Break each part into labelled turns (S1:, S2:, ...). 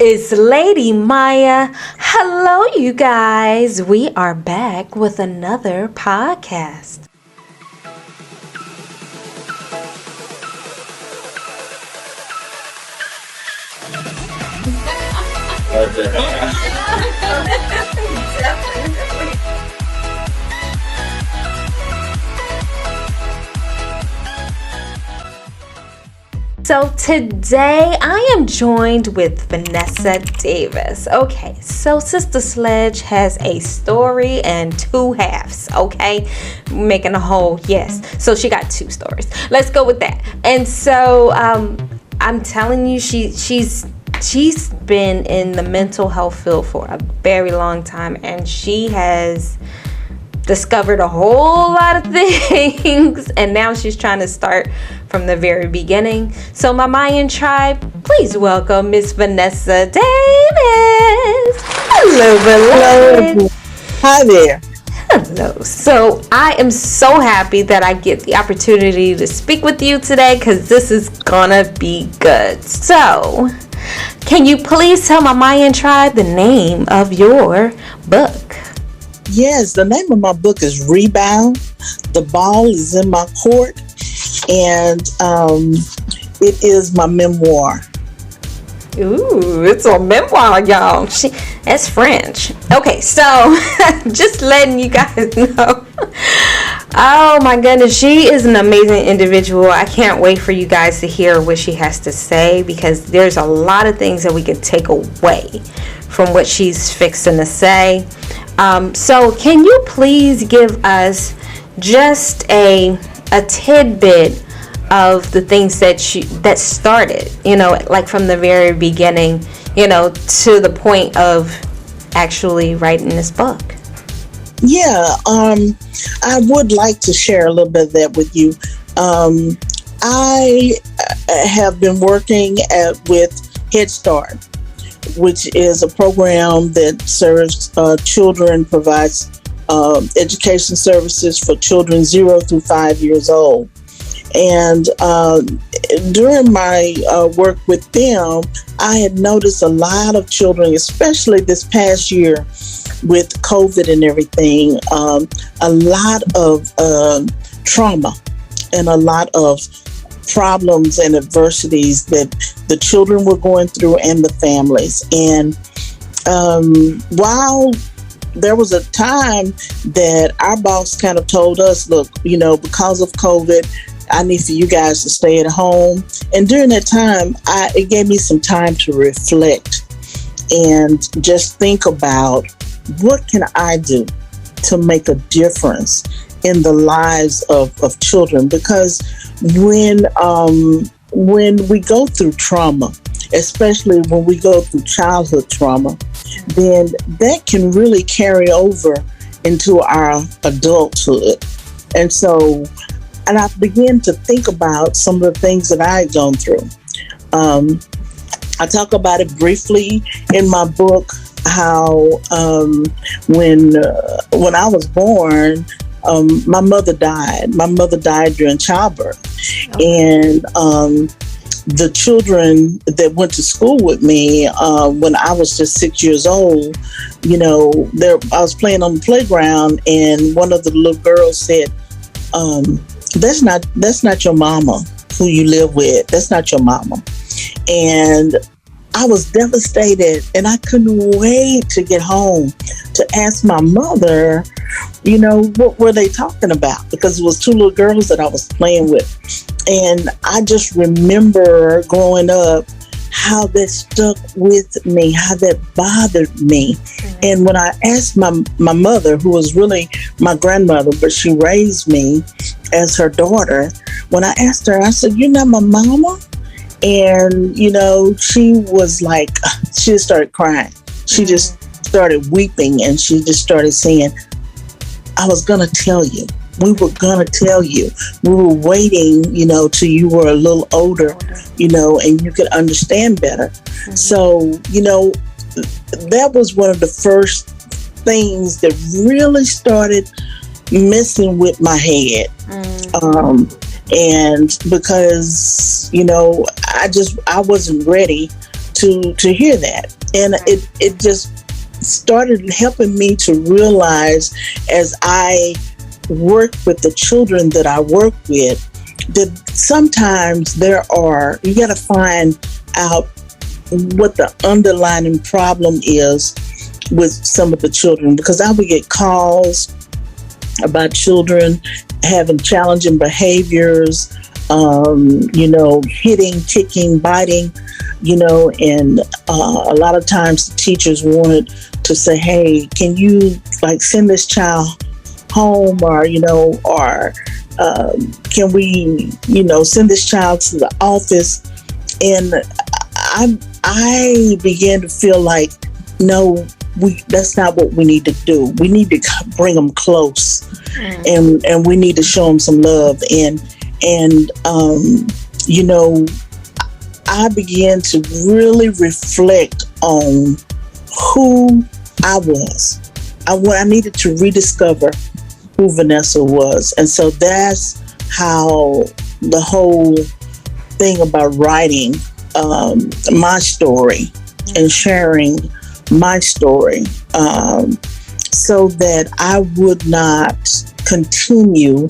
S1: It's LadyMyya. Hello, you guys. We are back with another podcast. So today I am joined with Vanessa Davis. Okay, so Sister Sledge has a story and two halves, okay? Making a whole, yes. So she got two stories. Let's go with that. And so I'm telling you, she's been in the mental health field for a very long time, and she has discovered a whole lot of things, and now she's trying to start from the very beginning. So my Mayan tribe, please welcome Miss Vanessa Davis. Hello, Vanessa.
S2: Hi there.
S1: Hello. So I am so happy that I get the opportunity to speak with you today, because this is gonna be good. So can you please tell my Mayan tribe the name of your book?
S2: Yes, the name of my book is Rebound. The ball is in my court, and it is my memoir.
S1: Ooh, it's a memoir, y'all. That's French. Okay, so just letting you guys know. Oh my goodness, she is an amazing individual. I can't wait for you guys to hear what she has to say, because there's a lot of things that we can take away from what she's fixing to say. So can you please give us just a tidbit of the things that started, like from the very beginning, to the point of actually writing this book?
S2: Yeah, I would like to share a little bit of that with you. I have been working with Head Start, which is a program that serves children, provides education services for children 0 through 5 years old. And during my work with them, I had noticed a lot of children, especially this past year with COVID and everything, a lot of trauma and a lot of problems and adversities that the children were going through and the families. And while there was a time that our boss kind of told us, look, because of COVID, I need for you guys to stay at home. And during that time, it gave me some time to reflect and just think about, what can I do to make a difference in the lives of children? Because when we go through trauma, especially when we go through childhood trauma, then that can really carry over into our adulthood. And I began to think about some of the things that I had gone through. I talk about it briefly in my book, how when I was born, my mother died. My mother died during childbirth. Okay. And the children that went to school with me when I was just 6 years old, I was playing on the playground, and one of the little girls said, that's not your mama who you live with. That's not your mama. And I was devastated, and I couldn't wait to get home to ask my mother, what were they talking about? Because it was two little girls that I was playing with. And I just remember growing up how that stuck with me, how that bothered me. Mm-hmm. And when I asked my mother, who was really my grandmother, but she raised me as her daughter, when I asked her, I said, "You're not my mama?" And, she was like, she just started crying. She just started weeping, and she just started saying, "I was going to tell you. We were going to tell you. We were waiting, till you were a little older, and you could understand better." Mm-hmm. So, that was one of the first things that really started messing with my head. And because, I wasn't ready to hear that. And it just started helping me to realize, as I work with the children that I work with, that sometimes you got to find out what the underlying problem is with some of the children, because I would get calls about children having challenging behaviors, hitting, kicking, biting, and a lot of times the teachers wanted to say, hey, can you send this child home, or can we, send this child to the office? And I began to feel like, no, that's not what we need to do. We need to bring them close, and we need to show them some love. And I began to really reflect on who I was. I needed to rediscover who Vanessa was. And so that's how the whole thing about writing my story and sharing my story, so that I would not continue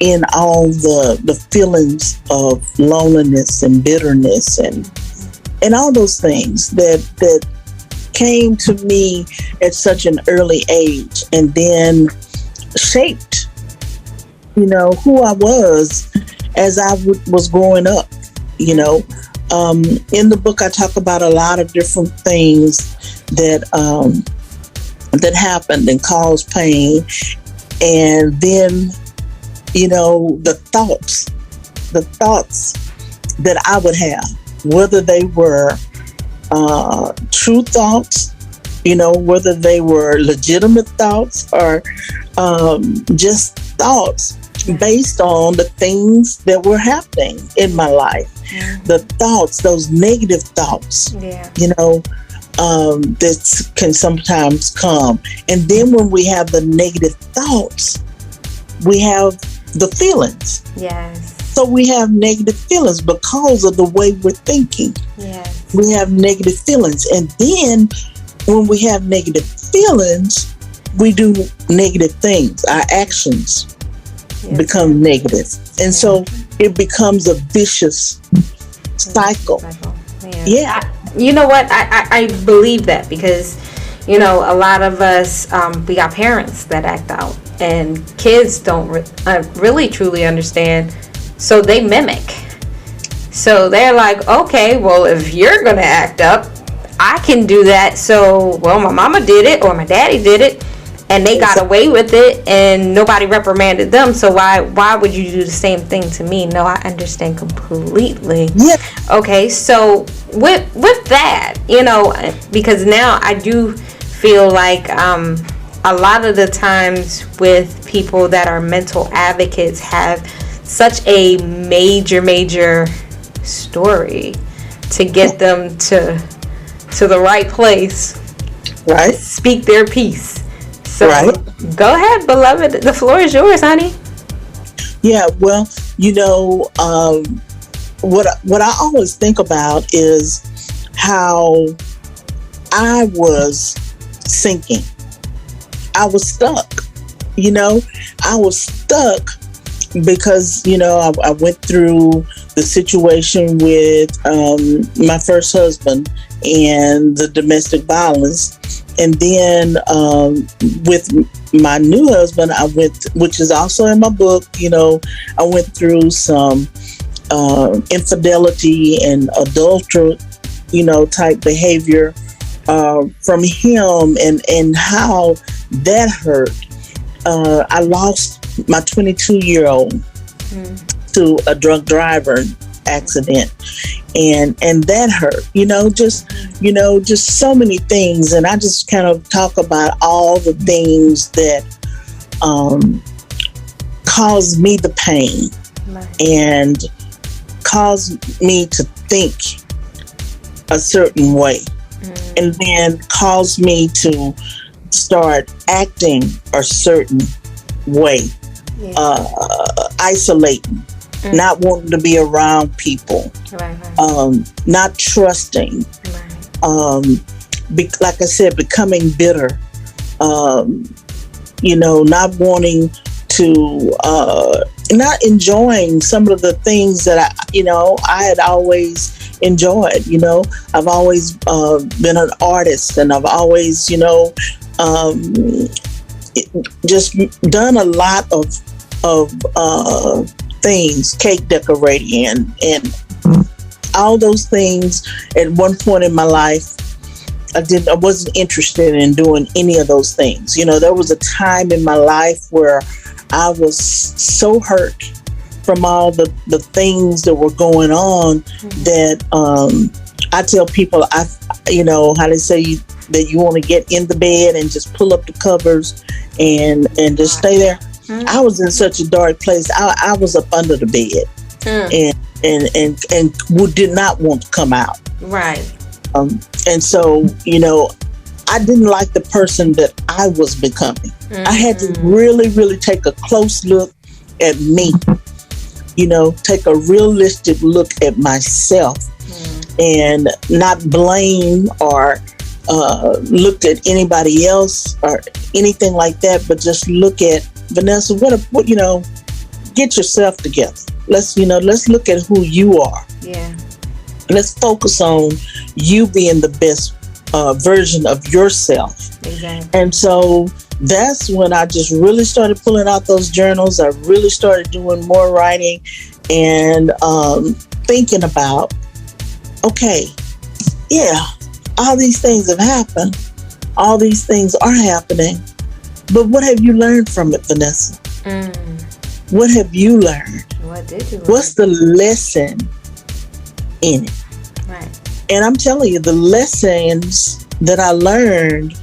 S2: in all the feelings of loneliness and bitterness and all those things that came to me at such an early age, and then shaped, who I was as I was growing up. In the book, I talk about a lot of different things that happened and caused pain, and then the thoughts that I would have, whether they were true thoughts, whether they were legitimate thoughts, or just thoughts based on the things that were happening in my life. The thoughts, those negative thoughts, that can sometimes come. And then when we have the negative thoughts, we have the feelings.
S1: Yes.
S2: So we have negative feelings because of the way we're thinking.
S1: Yes.
S2: We have negative feelings. And then when we have negative feelings, we do negative things. Our actions become negative. And so it becomes a vicious cycle. Yeah.
S1: You know what? I believe that, because, a lot of us, we got parents that act out, and kids don't really truly understand. So they mimic. So they're like, okay, well, if you're going to act up, I can do that. So, well, my mama did it, or my daddy did it, and they got away with it, and nobody reprimanded them. So why would you do the same thing to me? No, I understand completely.
S2: Yeah.
S1: Okay, so with that, because now I do feel like a lot of the times with people that are mental advocates have such a major story to get them to the right place,
S2: right?
S1: Speak their piece. So
S2: right.
S1: Go ahead, beloved. The floor is yours, honey.
S2: Yeah, well, what I always think about is how I was sinking. I was stuck. I was stuck because, I went through the situation with my first husband and the domestic violence. And then with my new husband, which is also in my book, I went through some infidelity and adultery, type behavior from him, and how that hurt. I lost my 22-year-old to a drunk driver accident, and that hurt. Just so many things. And I just kind of talk about all the things that caused me the pain, and caused me to think a certain way, and then caused me to start acting a certain way, isolating, not wanting to be around people, not trusting, like I said, becoming bitter, not wanting to, not enjoying some of the things that I had always enjoyed. I've always been an artist, and I've always, just done a lot of things, cake decorating and all those things. At one point in my life, I wasn't interested in doing any of those things. There was a time in my life where I was so hurt from all the things that were going on that I tell people, how they say that you want to get in the bed and just pull up the covers and just stay there. I was in such a dark place. I was up under the bed and did not want to come out.
S1: Right.
S2: And so, I didn't like the person that I was becoming. I had to really, really take a close look at me, take a realistic look at myself and not blame or look at anybody else or anything like that, but just look at, Vanessa, what get yourself together. Let's look at who you are.
S1: Yeah.
S2: Let's focus on you being the best version of yourself.
S1: Exactly.
S2: And so that's when I just really started pulling out those journals. I really started doing more writing and thinking about, okay, yeah, all these things have happened. All these things are happening. But what have you learned from it, Vanessa? What have you learned?
S1: What did you learn?
S2: What's the lesson in it?
S1: Right.
S2: And I'm telling you, the lessons that I learned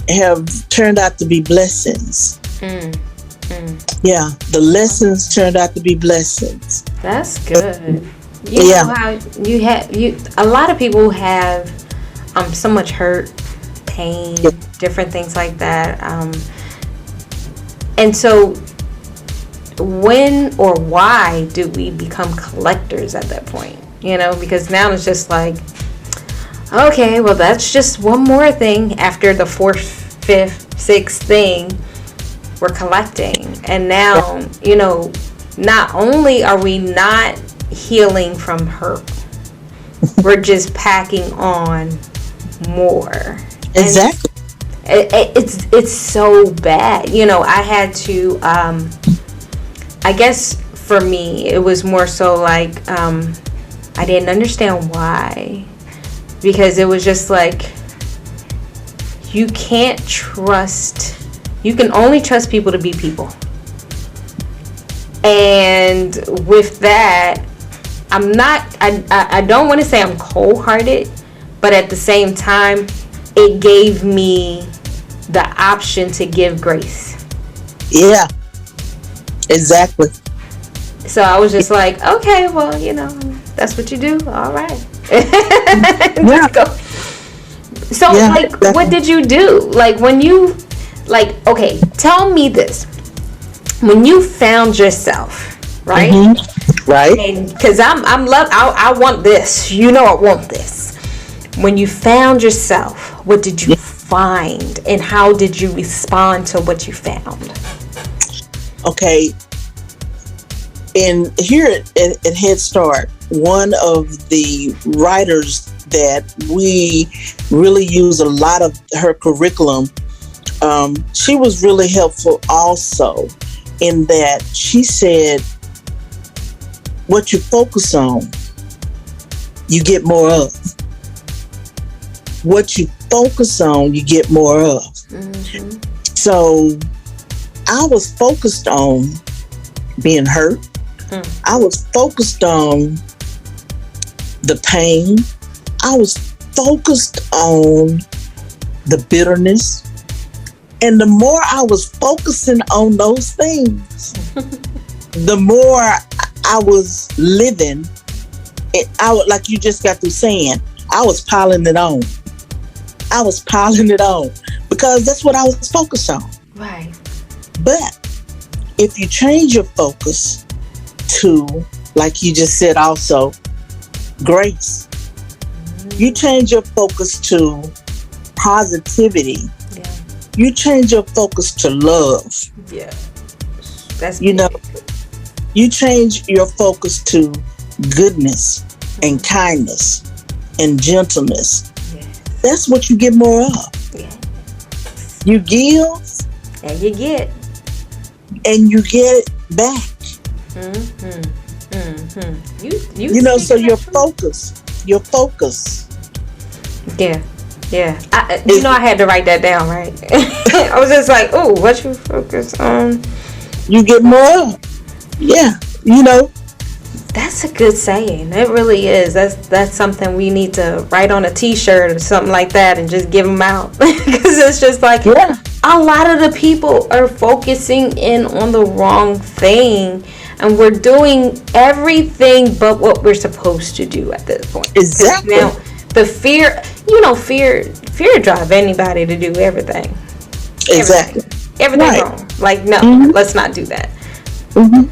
S2: have turned out to be blessings. Yeah, the lessons turned out to be blessings.
S1: That's good. You know how a lot of people have so much hurt, pain, different things like that. And so when or why do we become collectors at that point? Because now it's just like, okay, well, that's just one more thing after the 4th, 5th, 6th thing we're collecting. And now, not only are we not healing from hurt, we're just packing on more.
S2: Exactly.
S1: It's so bad. I had to, I guess for me, it was more so like, I didn't understand why, because it was just like, you can only trust people to be people. And with that, I don't want to say I'm cold-hearted, but at the same time, it gave me the option to give grace. Yeah,
S2: exactly.
S1: So I was just like, okay, well, that's what you do. All right. Just go. So, exactly. What did you do? When you, okay, tell me this. When you found yourself, right?
S2: Mm-hmm. Right.
S1: Because I want this. I want this. When you found yourself, what did you find? And how did you respond to what you found?
S2: Okay. Here at Head Start, one of the writers that we really use a lot of her curriculum, she was really helpful also in that she said, what you focus on, you get more of. What you focus on, you get more of. Mm-hmm. So I was focused on being hurt. I was focused on the pain. I was focused on the bitterness. And the more I was focusing on those things, the more I was living. Like you just got through saying, I was piling it on. I was piling it on because that's what I was focused on.
S1: Right.
S2: But if you change your focus to, like you just said also, grace. You change your focus to positivity.
S1: Yeah.
S2: You change your focus to love.
S1: Yeah. That's
S2: You
S1: big.
S2: know, you change your focus to goodness and kindness and gentleness.
S1: Yes.
S2: That's what you get more of.
S1: Yeah.
S2: You give
S1: And you get.
S2: and you get it back. You know, so your focus.
S1: Yeah. Yeah. I had to write that down, right? I was just like, oh, what you focus on?
S2: You get more of. Yeah. You know.
S1: That's a good saying. It really is. That's something we need to write on a t-shirt or something like that and just give them out. Because it's just like,
S2: Yeah.
S1: a lot of the people are focusing in on the wrong thing. And we're doing everything but what we're supposed to do at this point.
S2: Exactly.
S1: Now, the fear drive anybody to do everything.
S2: Exactly.
S1: Everything
S2: Right.
S1: wrong. Like, no, let's not do that.
S2: Mm-hmm.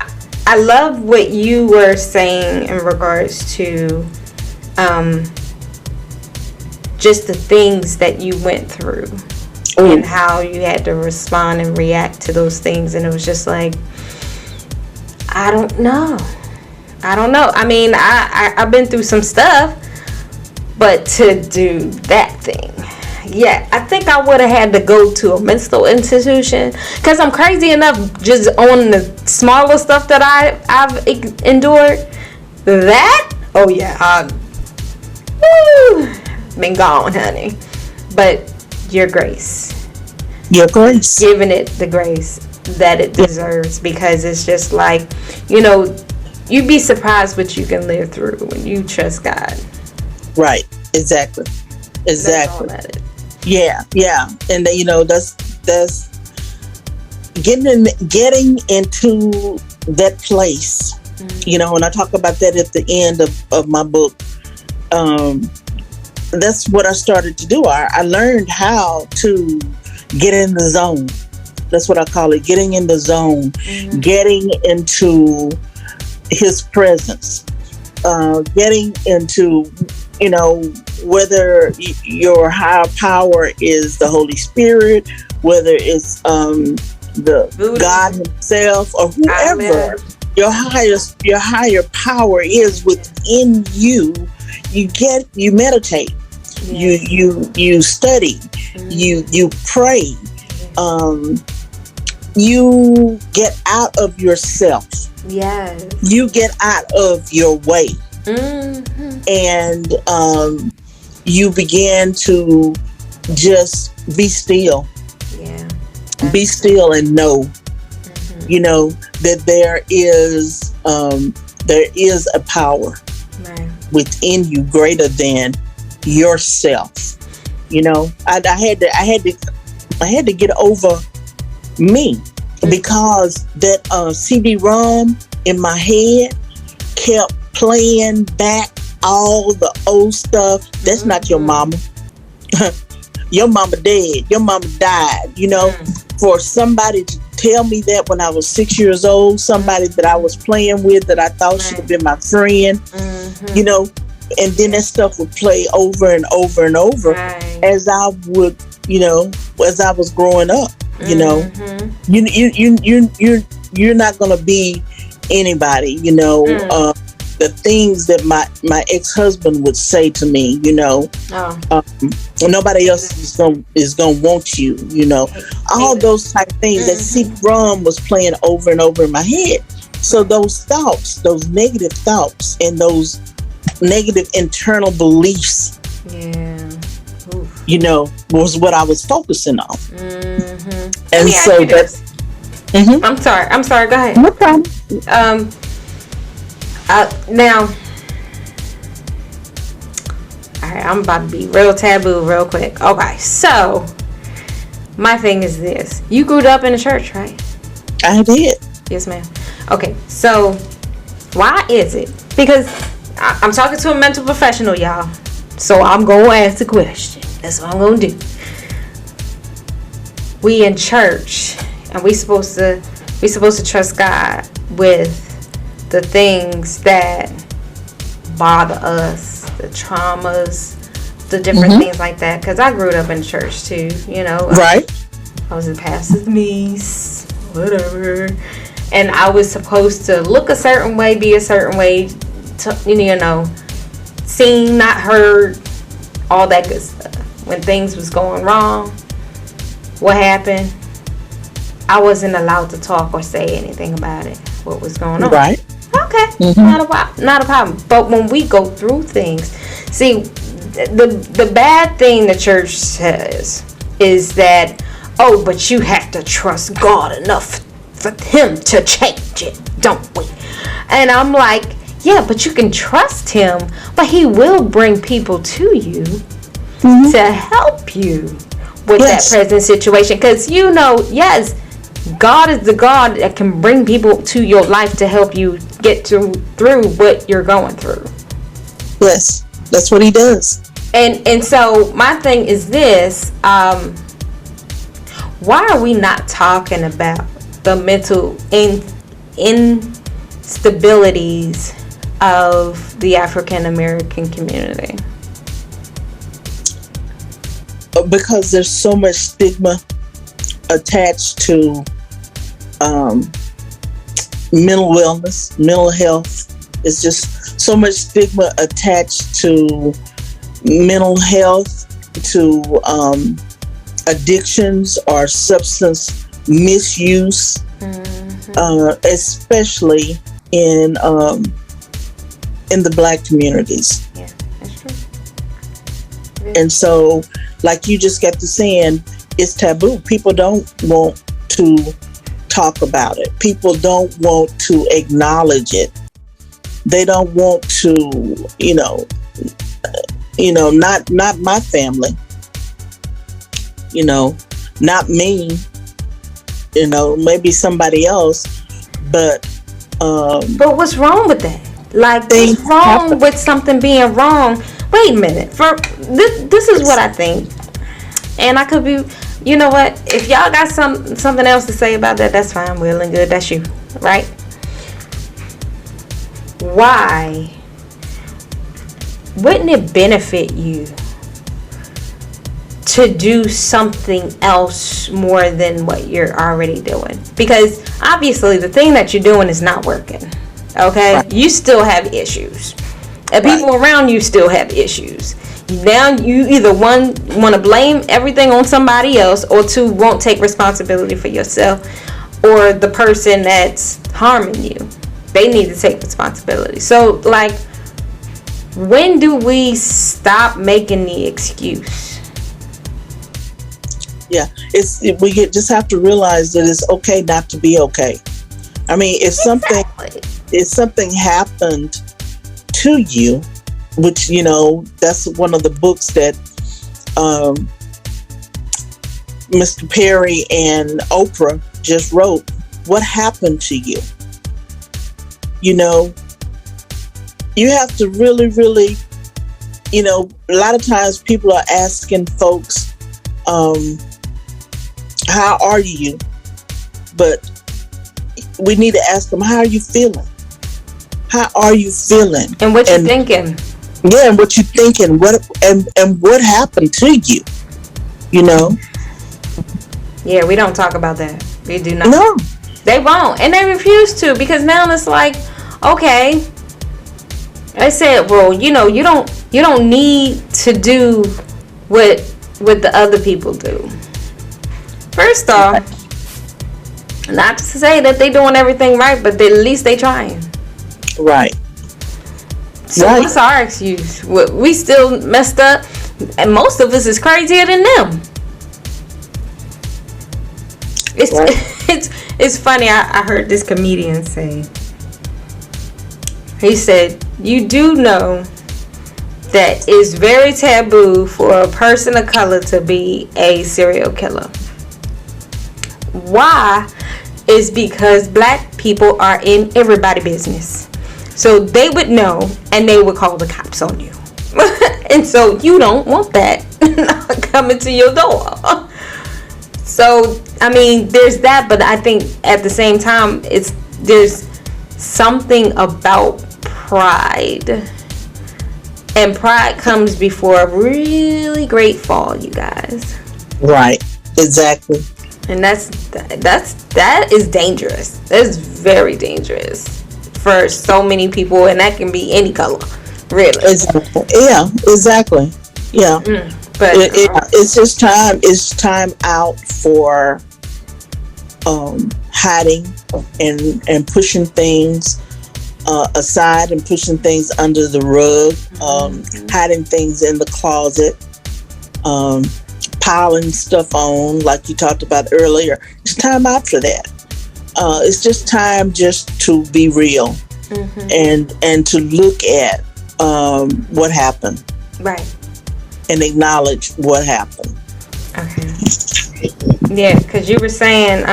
S1: I love what you were saying in regards to just the things that you went through and how you had to respond and react to those things. And it was just like, I don't know. I mean, I've been through some stuff, but to do that thing, yeah, I think I would have had to go to a mental institution because I'm crazy enough just on the smaller stuff that I've endured. That, oh yeah, been gone, honey. But your grace, giving it the grace that it deserves, because it's just like, you'd be surprised what you can live through when you trust God.
S2: Right. Exactly.
S1: That's all that is.
S2: Yeah. And that's getting into that place.
S1: Mm-hmm.
S2: When I talk about that at the end of my book, that's what I started to do. I learned how to get in the zone. That's what I call it, getting in the zone, getting into his presence, getting into, whether your higher power is the Holy Spirit, whether it's the Voodoo, God himself, or whoever your higher power is within you. You meditate, you study, you pray, you get out of yourself.
S1: Yes.
S2: You get out of your way. And you begin to just be still.
S1: Yeah.
S2: Be still and know, that there is a power within you greater than yourself. I had to get over me, because that CD-ROM in my head kept playing back all the old stuff. That's not your mama. Your mama dead. Your mama died. For somebody to tell me that when I was 6 years old, somebody that I was playing with, that I thought should have been my friend, and then that stuff would play over and over and over as I would, as I was growing up. You're not gonna be anybody. The things that my ex-husband would say to me, nobody else is gonna want you. All those type of things. That CD-ROM was playing over and over in my head. So those thoughts, those negative thoughts, and those negative internal beliefs, was what I was focusing on. And so that's.
S1: I'm sorry. Go ahead.
S2: No problem.
S1: Now, all right, I'm about to be real taboo real quick. Okay, so my thing is this: you grew up in a church, right?
S2: I did.
S1: Yes, ma'am. Okay, so why is it? Because I'm talking to a mental professional, y'all. So I'm gonna ask the question. That's what I'm gonna do. We in church, and we supposed to trust God with the things that bother us, the traumas, the different things like that. Because I grew up in church too, you know.
S2: Right.
S1: I was a pastor's niece, whatever. And I was supposed to look a certain way, be a certain way, you know, seen, not heard, all that good stuff. When things was going wrong, what happened? I wasn't allowed to talk or say anything about it. What was going on?
S2: Right.
S1: Okay, not a problem. But when we go through things, see, the bad thing the church says is that, oh, but you have to trust God enough for Him to change it, don't we? And I'm like, yeah, but you can trust Him, but He will bring people to you to help you with that present situation. Because, you know, yes, God is the God that can bring people to your life to help you get through what you're going through.
S2: Yes, that's what He does.
S1: And so my thing is this: why are we not talking about the mental instabilities of the African American community?
S2: Because there's so much stigma attached to mental wellness, mental health. It's just so much stigma attached to mental health, to addictions or substance misuse, especially in the Black communities.
S1: Yeah, that's true.
S2: And so, like you just got to saying, it's taboo. People don't want to talk about it. People don't want to acknowledge it. They don't want to, not my family, not me, maybe somebody else, but
S1: what's wrong with that? Like, what's wrong with something being wrong? Wait a minute. For this is what I think, and I could be. You know what? If y'all got something else to say about that, that's fine. Well and good. That's you, right? Why wouldn't it benefit you to do something else more than what you're already doing? Because obviously the thing that you're doing is not working. Okay? Right. You still have issues. And people around you still have issues. Now you either one want to blame everything on somebody else, or two, won't take responsibility for yourself or the person that's harming you. They need to take responsibility. So, like, when do we stop making the excuse?
S2: Yeah, just have to realize that it's okay not to be okay. I mean, if something happened to you, which, that's one of the books that Mr. Perry and Oprah just wrote. What happened to you? You have to really, really, a lot of times people are asking folks, how are you? But we need to ask them, how are you feeling? How are you feeling?
S1: And what you thinking?
S2: Yeah, and what you thinking? What happened to you?
S1: Yeah, we don't talk about that. We do not.
S2: No,
S1: they won't, and they refuse to, because now it's like, okay, I said, well, you don't need to do what the other people do. First off, not to say that they doing everything right, but at least they trying.
S2: Right.
S1: So what's our excuse? We still messed up, and most of us is crazier than them. It's funny. I heard this comedian say. He said, "You do know that it's very taboo for a person of color to be a serial killer. Why? Is because Black people are in everybody's business. So they would know, and they would call the cops on you. And so you don't want that coming to your door. So, I mean, there's that, but I think at the same time, there's something about pride. And pride comes before a really great fall, you guys.
S2: Right. Exactly.
S1: And that is dangerous. That's very dangerous for so many people, and that can be any color, really.
S2: Exactly. Yeah. Exactly. Yeah.
S1: But
S2: it's just time. It's time out for hiding and pushing things aside and pushing things under the rug, hiding things in the closet, piling stuff on, like you talked about earlier. It's time out for that. It's just time just to be real and to look at what happened,
S1: right,
S2: and acknowledge what happened.
S1: Okay. Yeah, because you were saying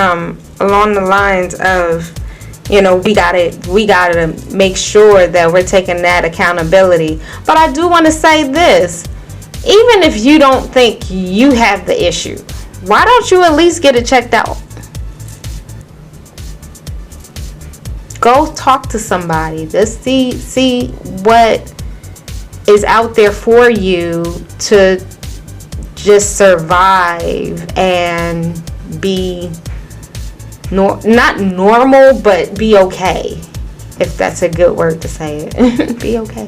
S1: along the lines of, we gotta make sure that we're taking that accountability. But I do want to say this: even if you don't think you have the issue, why don't you at least get it checked out? Go talk to somebody. Just see what is out there for you to just survive and be not normal, but be okay, if that's a good word to say it. Be okay.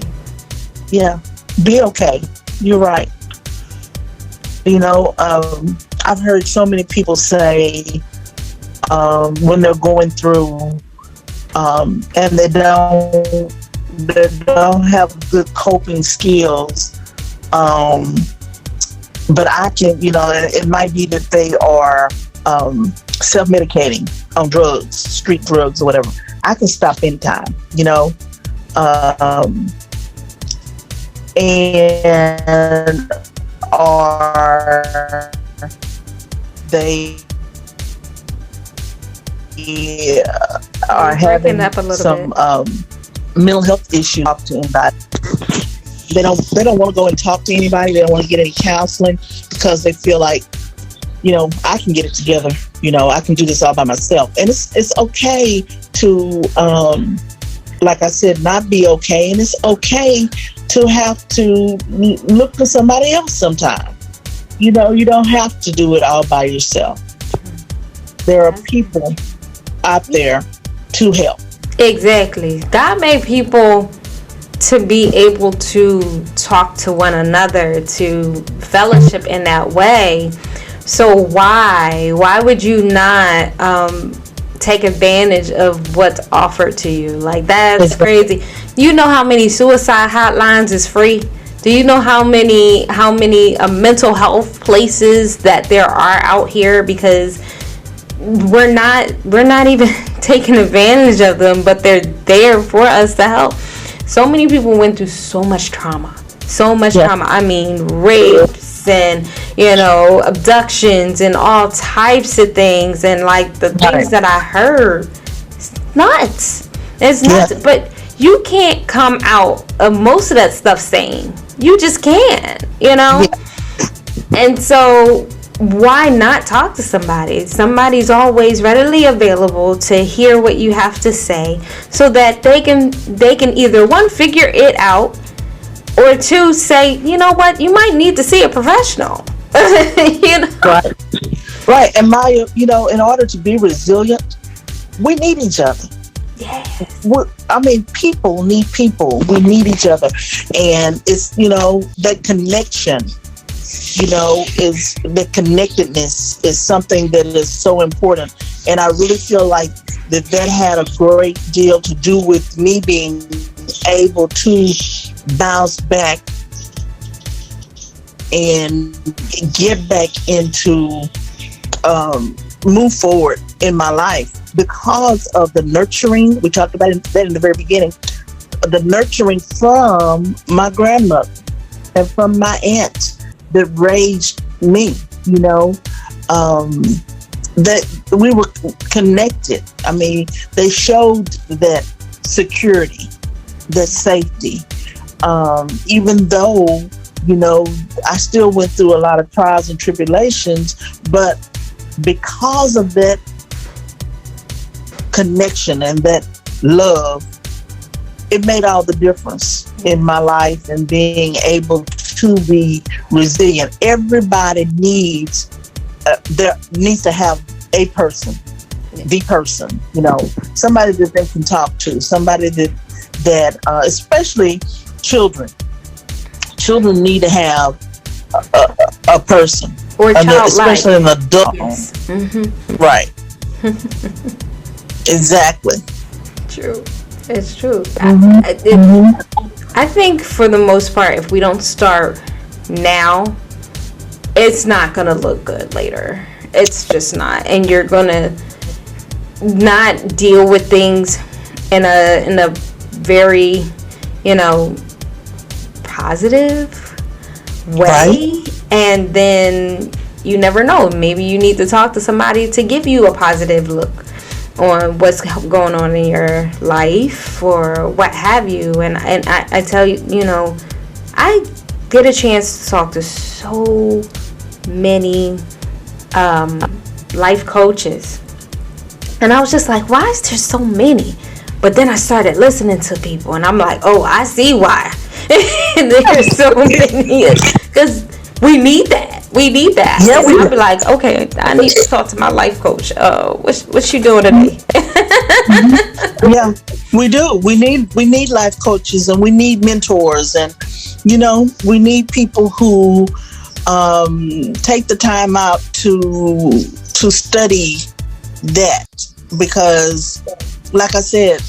S2: Yeah, be okay. You're right. I've heard so many people say when they're going through and they don't have good coping skills, but I can, it might be that they are self-medicating on drugs, street drugs or whatever. I can stop anytime, and are they are having some mental health issues. Talk to anybody. They don't want to go and talk to anybody. They don't want to get any counseling because they feel like, I can get it together. I can do this all by myself. And it's okay to, like I said, not be okay. And it's okay to have to look for somebody else sometime. You don't have to do it all by yourself. There are people out there to help.
S1: Exactly. God made people to be able to talk to one another, to fellowship in that way. So why would you not take advantage of what's offered to you? Like, that's crazy. You know how many suicide hotlines is free? Do you know how many mental health places that there are out here? Because we're not even taking advantage of them, but they're there for us to help. So many people went through so much trauma. I mean, rapes and, abductions and all types of things. And like the things that I heard, it's nuts. It's nuts. But you can't come out of most of that stuff sane. You just can't, And so why not talk to somebody? Somebody's always readily available to hear what you have to say, so that they can either, one, figure it out, or two, say, you know what, you might need to see a professional.
S2: Right. And Myya, in order to be resilient, we need each other.
S1: Yes.
S2: People need people. We need each other. And it's, that connection, is the connectedness is something that is so important. And I really feel like that had a great deal to do with me being able to bounce back and get back into move forward in my life because of the nurturing. We talked about that in the very beginning, the nurturing from my grandmother and from my aunt that raised me, that we were connected. They showed that security, that safety, even though, I still went through a lot of trials and tribulations, but because of that connection and that love, it made all the difference in my life and being able to be resilient. Everybody needs to have a person, the person, somebody that they can talk to, somebody that especially children need to have a person,
S1: or
S2: especially an adult.
S1: Yes. Mm-hmm.
S2: Right. Exactly.
S1: True. It's true.
S2: Mm-hmm.
S1: I think for the most part, if we don't start now, it's not gonna look good later. It's just not, and you're gonna not deal with things in a very, positive way. Right. And then you never know. Maybe you need to talk to somebody to give you a positive look on what's going on in your life or what have you. And I tell you, I get a chance to talk to so many life coaches, and I was just like, why is there so many? But then I started listening to people, and I'm like, oh, I see why. There's so many, because we need that. Yeah, I'll be like, okay, I need to talk to my life coach. What you doing today?
S2: Mm-hmm. Yeah, we do. We need life coaches, and we need mentors, and we need people who take the time out to study that, because, like I said,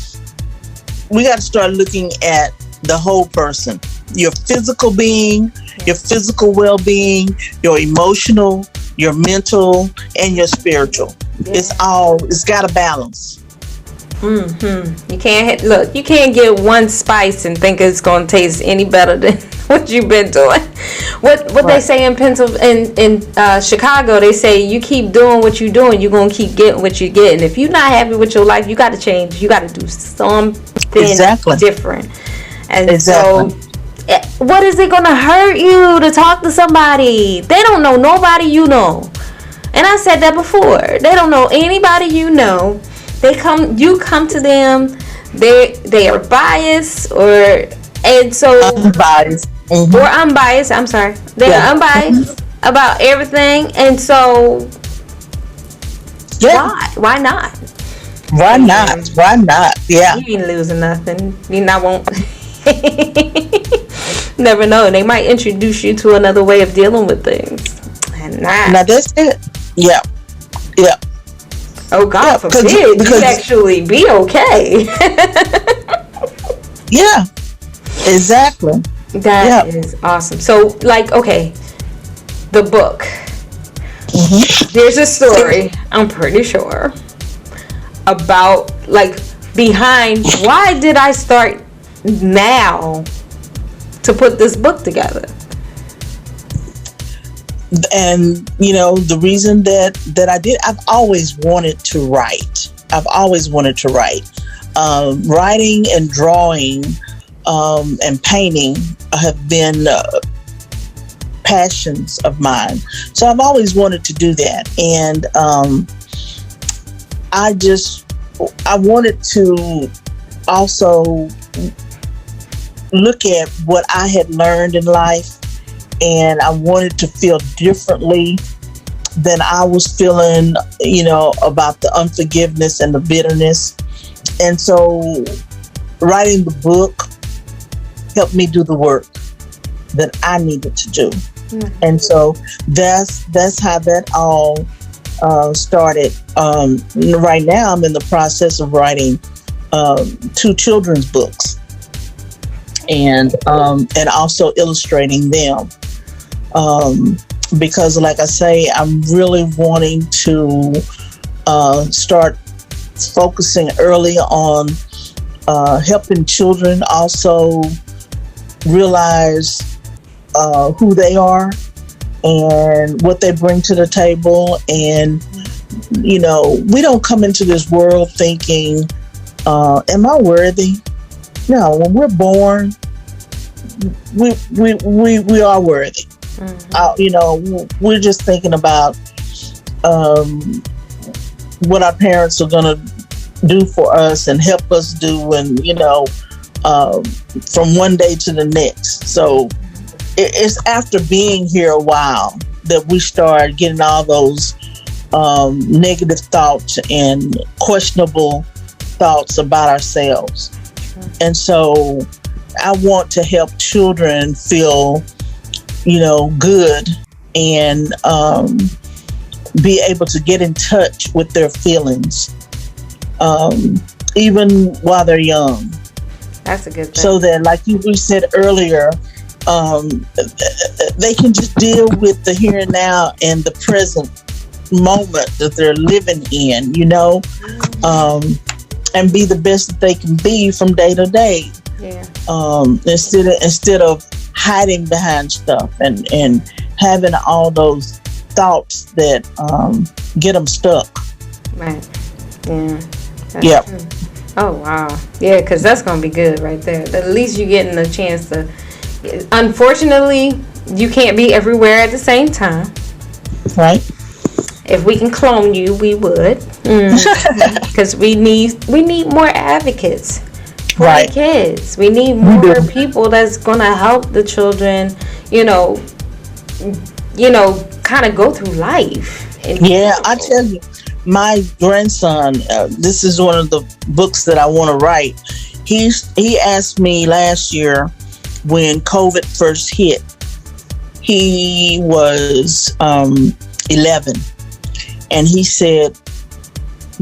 S2: we got to start looking at the whole person, your physical being, your physical well-being, your emotional, your mental, and your spiritual. Yeah. It's got a balance.
S1: Mm-hmm. You can't get one spice and think it's going to taste any better than what you've been doing. What right. They say in Chicago, they say you keep doing what you're doing, you're going to keep getting what you're getting. If you're not happy with your life, you got to change. You got to do something different. And so, what is it going to hurt you to talk to somebody? They don't know nobody you know. And I said that before. They don't know anybody you know. You come to them, they are biased
S2: unbiased. Mm-hmm.
S1: Or unbiased, I'm sorry. They're unbiased about everything, and so why not?
S2: Why not? Why not? Yeah.
S1: You ain't losing nothing. You not won't never know. They might introduce you to another way of dealing with things. And
S2: now that's it. Yeah. Yeah.
S1: Oh God forbid you actually be okay.
S2: Yeah, exactly.
S1: That is awesome. So, okay, the book. Mm-hmm. There's a story, I'm pretty sure, about behind why did I start now to put this book together.
S2: And the reason that I did, I've always wanted to write. Writing and drawing and painting have been passions of mine. So I've always wanted to do that. And I wanted to also look at what I had learned in life, and I wanted to feel differently than I was feeling, about the unforgiveness and the bitterness. And so writing the book helped me do the work that I needed to do. Mm-hmm. And so that's how that all started. Right now I'm in the process of writing 2 children's books, and also illustrating them. Because like I say, I'm really wanting to start focusing early on helping children also realize who they are and what they bring to the table. And we don't come into this world thinking, am I worthy? No, when we're born, we are worthy. Mm-hmm. We're just thinking about what our parents are gonna do for us and help us do, and from one day to the next. So it's after being here a while that we start getting all those negative thoughts and questionable thoughts about ourselves. And so I want to help children feel, good and be able to get in touch with their feelings, even while they're young.
S1: That's a good thing.
S2: So that, like we said earlier, they can just deal with the here and now and the present moment that they're living in, and be the best that they can be from day to day.
S1: Yeah.
S2: Instead of hiding behind stuff and having all those thoughts that get them stuck.
S1: Right. Yeah.
S2: Yep.
S1: True. Oh wow. Yeah, because that's gonna be good right there. At least you're getting a chance to. Unfortunately, you can't be everywhere at the same time.
S2: Right.
S1: If we can clone you, we would. Because we need more advocates for the kids. We need more people that's gonna help the children. Kind of go through life.
S2: I tell you, my grandson. This is one of the books that I want to write. He asked me last year when COVID first hit. He was 11. And he said,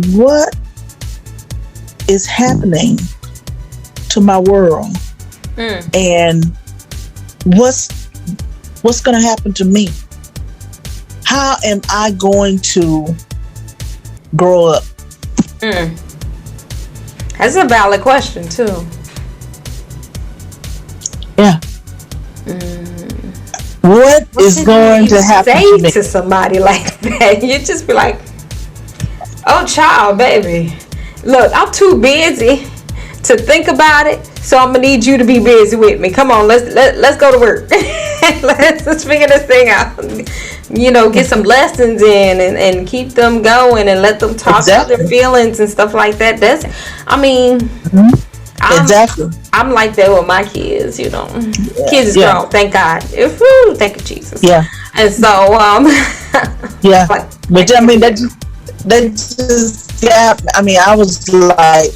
S2: "What is happening to my world? And what's going to happen to me? How am I going to grow up?"
S1: That's a valid question too.
S2: Yeah. What is going to happen to me?
S1: To somebody like that, you just be like, "Oh, child, baby, look, I'm too busy to think about it, so I'm gonna need you to be busy with me. Come on, let's go to work. let's figure this thing out. Get some lessons in and keep them going and let them talk about their feelings and stuff like that."
S2: Exactly.
S1: I'm like that with my kids, Kids is grown, thank God. Thank you, Jesus.
S2: Yeah.
S1: And so,
S2: yeah. But that just got. I was like,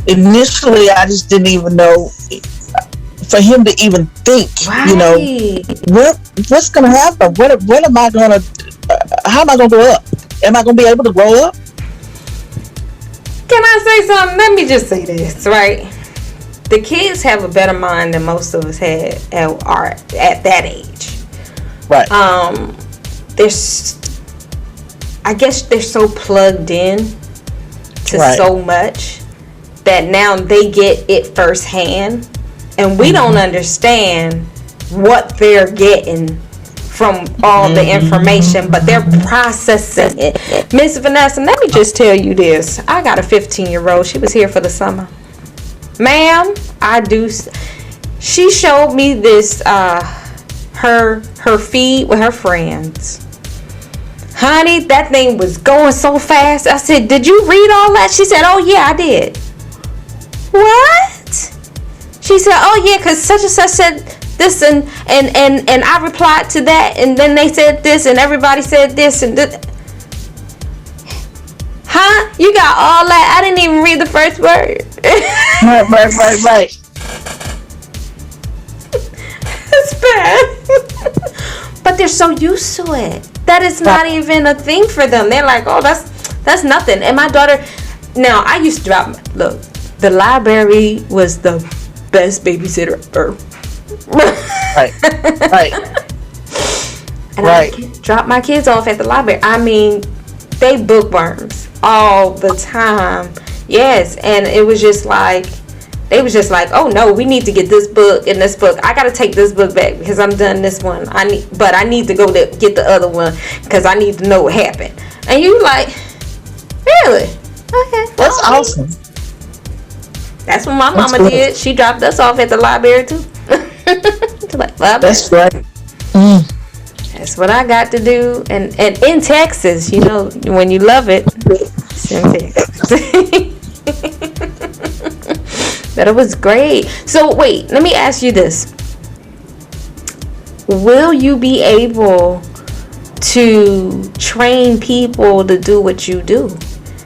S2: initially, I just didn't even know for him to even think.
S1: Right.
S2: What's going to happen? What am I going to? How am I going to grow up? Am I going to be able to grow up?
S1: Can I say something? Let me just say this, right? The kids have a better mind than most of us had at that age.
S2: Right.
S1: I guess they're so plugged in to so much that now they get it firsthand, and we don't understand what they're getting from all the information, but they're processing it. Miss Vanessa, let me just tell you this. I got a 15-year-old. She was here for the summer. Ma'am, she showed me this, her feed with her friends. Honey, that thing was going so fast. I said, "Did you read all that?" She said, "Oh yeah, I did." What? She said, "Oh yeah, because such and such said this and I replied to that, and then they said this and everybody said this and this." Huh? You got all that? I didn't even read the first word.
S2: Right.
S1: It's bad. But they're so used to it that it's not even a thing for them. They're like, "Oh, that's nothing." And my daughter, now I used to look, the library was the best babysitter ever.
S2: Right.
S1: And I drop my kids off at the library. They bookworms all the time. Yes, and it was just like, they was just like, "Oh no, we need to get this book and this book. I gotta take this book back because I'm done this one. I need to go to get the other one because I need to know what happened." And you like, really? Okay,
S2: that's awesome.
S1: That's what my mama did. She dropped us off at the library too. Like,
S2: that's right.
S1: That's what I got to do. And in Texas, when you love it, and pick. But it was great. So wait, let me ask you this. Will you be able to train people to do what you do?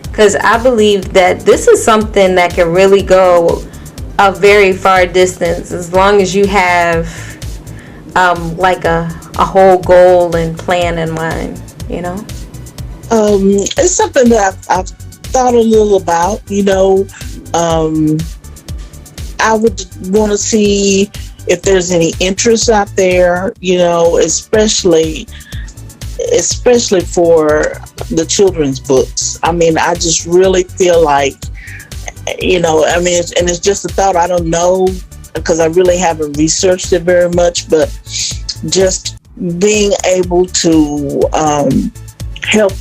S1: Because I believe that this is something that can really go a very far distance as long as you have like a whole goal and plan in mind, you know?
S2: It's something that I've thought a little about, I would want to see if there's any interest out there, especially for the children's books. I mean, I just really feel like, it's just a thought. I don't know, because I really haven't researched it very much, but just being able to help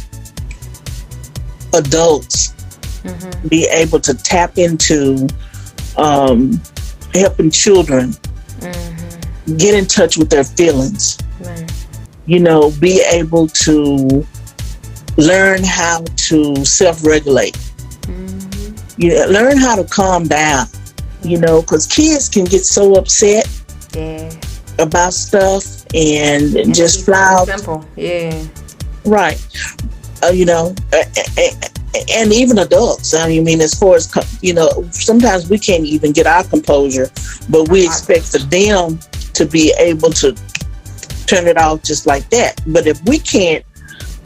S2: adults be able to tap into helping children get in touch with their feelings. Right. Be able to learn how to self-regulate. Learn how to calm down. Because kids can get so upset about stuff and just fly out.
S1: Simple. Yeah.
S2: Right. And even adults. I mean, as far as, sometimes we can't even get our composure, but we expect for them to be able to turn it off just like that. But if we can't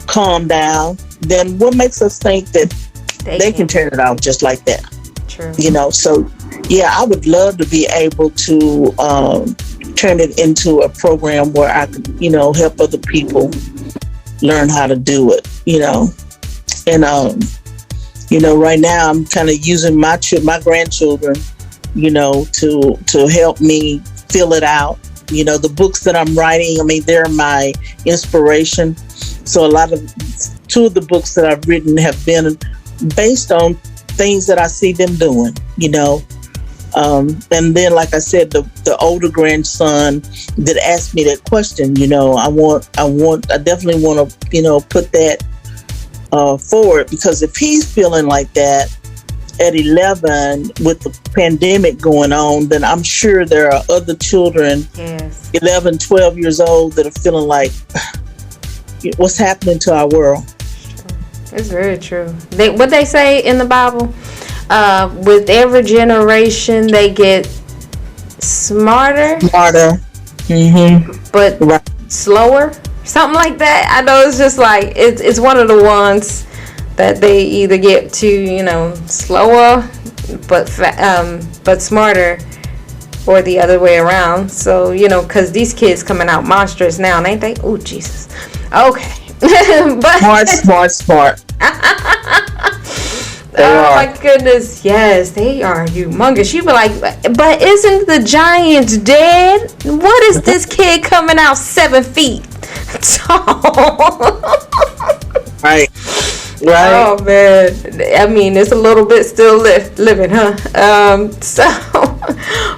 S2: calm down, then what makes us think that they can turn it off just like that?
S1: True.
S2: So yeah, I would love to be able to turn it into a program where I could, help other people learn how to do it, And right now I'm kind of using my grandchildren, to help me fill it out. The books that I'm writing, I mean, they're my inspiration. So two of the books that I've written have been based on things that I see them doing, and then, like I said, the older grandson that asked me that question, I definitely want to, put that forward, because if he's feeling like that at 11 with the pandemic going on, then I'm sure there are other children, 11, 12 years old, that are feeling like, what's happening to our world?
S1: It's very true. What they say in the Bible, with every generation they get smarter, but slower, something like that. I know it's just like it's one of the ones that they either get to slower but smarter, or the other way around. So because these kids coming out monstrous now, ain't they? Oh Jesus. Okay. But
S2: smart.
S1: Oh my goodness, yes, they are humongous. You be like, but isn't the Giants dead? What is this kid coming out 7 feet tall?
S2: Right.
S1: Oh man, I mean, it's a little bit still living, huh?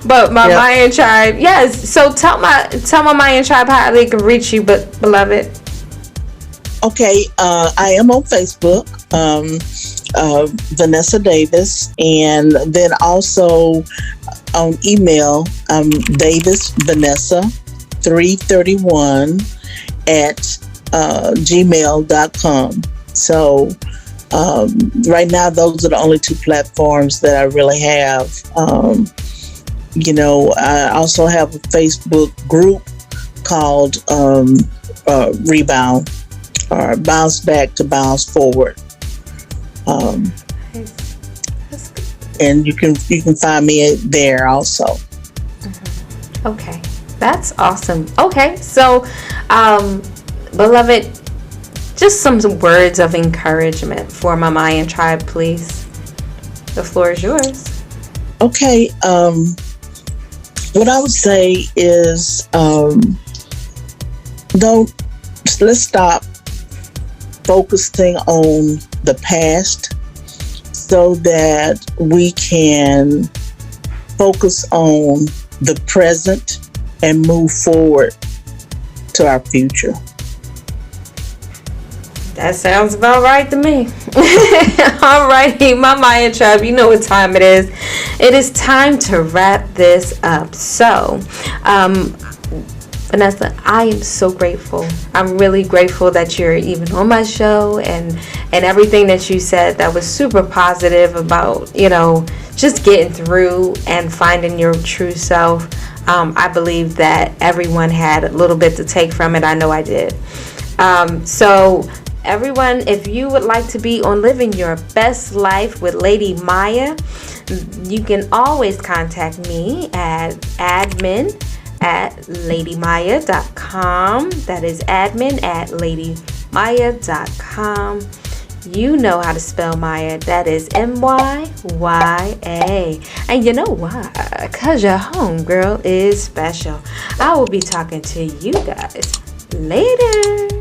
S1: But my Myyan tribe, yes. So tell my Myyan tribe how they can reach you, beloved.
S2: Okay, I am on Facebook, Vanessa Davis, and then also on email, davisvanessa331 at gmail.com. So right now, those are the only two platforms that I really have. I also have a Facebook group called Rebound, or Bounce Back to Bounce Forward. And you can find me there also.
S1: Okay, that's awesome. Okay, so beloved, just some words of encouragement for my Myyan tribe, please. The floor is yours.
S2: Okay, what I would say is let's stop focusing on the past so that we can focus on the present and move forward to our future.
S1: That sounds about right to me. Alrighty, my Myya tribe, you know what time it is. It is time to wrap this up. So, Vanessa, I am so grateful. I'm really grateful that you're even on my show, and everything that you said that was super positive about, just getting through and finding your true self. I believe that everyone had a little bit to take from it. I know I did. So everyone, if you would like to be on Living Your Best Life with Lady Myya, you can always contact me at admin@ladymyya.com. That is admin@ladymyya.com. You know how to spell Myya. That is Myya. And you know why? Because your homegirl is special. I will be talking to you guys later.